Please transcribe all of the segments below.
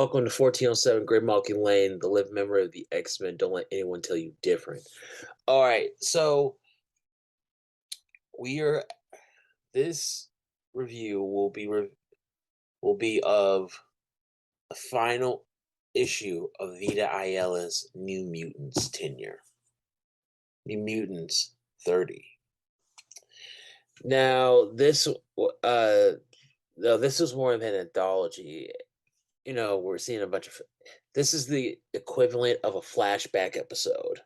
Welcome to 1407 Great Malkin Lane, the living memory of the X-Men. Don't let anyone tell you different. All right, so we are. This review will be of the final issue of Vita Ayala's New Mutants tenure. New Mutants 30. Now this is more of an anthology. We're seeing a bunch of. This is the equivalent of a flashback episode,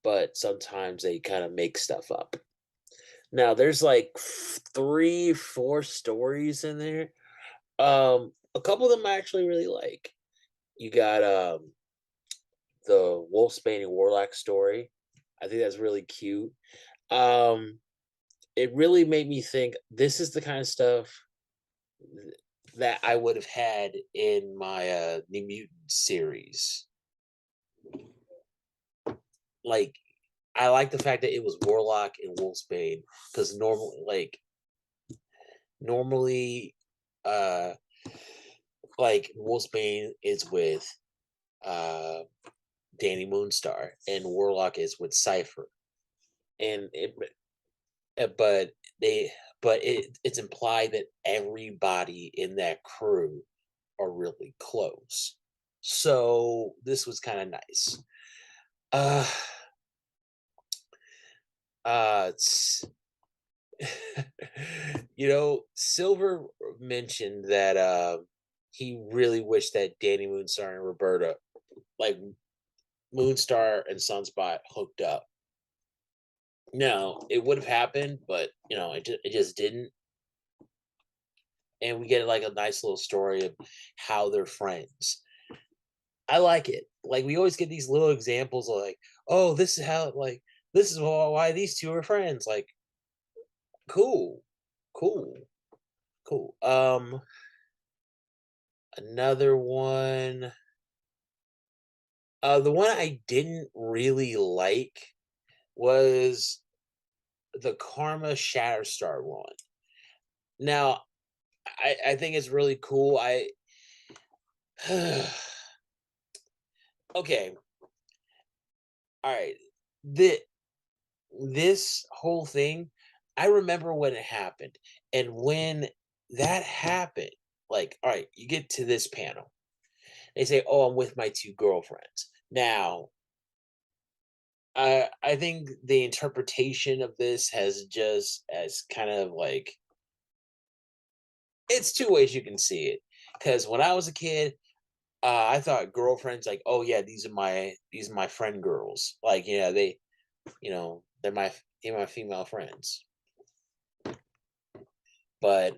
but sometimes they kind of make stuff up. Now there's like 3, 4 stories in there. A couple of them I actually really like. You got the Wolfsbane and Warlock story. I think that's really cute. Um, it really made me think this is the kind of stuff that I would have had in my New Mutant series. Like, I like the fact that it was Warlock and Wolfsbane because normally, uh, like Wolfsbane is with uh Danny Moonstar and Warlock is with Cypher, and but they it's implied that everybody in that crew are really close. So this was kind of nice. Uh, it's, Silver mentioned that he really wished that Danny Moonstar and Roberta, like Moonstar and Sunspot, hooked up. No, it would have happened, but it just didn't. And we get like a nice little story of how they're friends. I like it. Like we always get these little examples of like, oh, this is how this is why these two are friends. Like, cool, cool, cool. Another one. The one I didn't really like was the Karma Shatterstar one. Now, I think it's really cool. Okay, all right. The This whole thing, I remember when it happened, and when that happened, like, all right, you get to this panel. They say, "Oh, I'm with my two girlfriends." Now, I think the interpretation of this has just as kind of like it's two ways you can see it. Because when I was a kid, I thought girlfriends like, oh yeah, these are my friend girls. Like, they're my female friends. But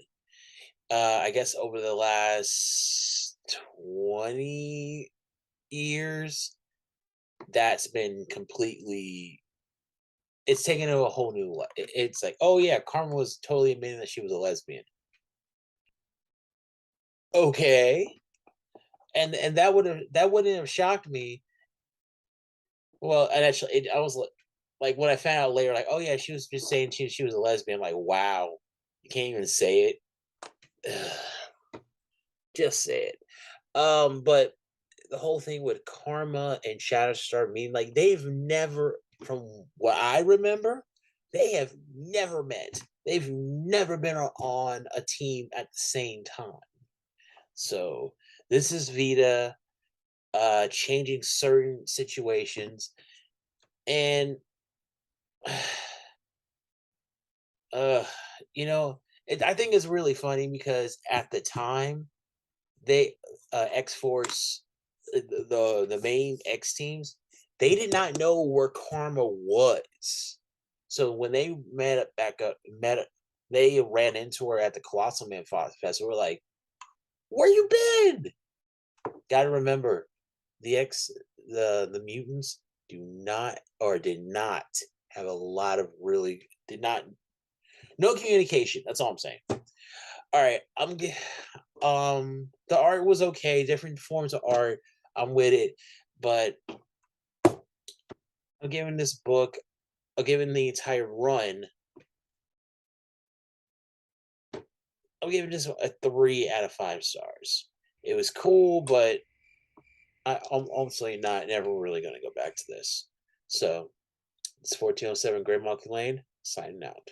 I guess over the last 20 years, that's been completely it's taken to a whole new it's like, oh yeah, Karma was totally admitting that she was a lesbian. Okay. And that wouldn't have shocked me. Well, and actually, I was like when I found out later, like, oh yeah, she was just saying she was a lesbian. I'm like, wow, you can't even say it. Just say it. But the whole thing with Karma and Shatterstar mean like they've never, from what I remember, they have never met. They've never been on a team at the same time. So this is Vita changing certain situations and uh I think it's really funny because at the time they X Force the main X teams, they did not know where Karma was. So when they they ran into her at the Colossal Man Fest. We were like, "Where you been?" Got to remember, the mutants do not or did not have a lot of really did not no communication. That's all I'm saying. All right, the art was okay, different forms of art. I'm with it, but I'm giving this book, I'm giving the entire run, I'm giving this a 3 out of 5 stars. It was cool, but I'm honestly not never really going to go back to this. So it's 1407 Great Monkey Lane signing out.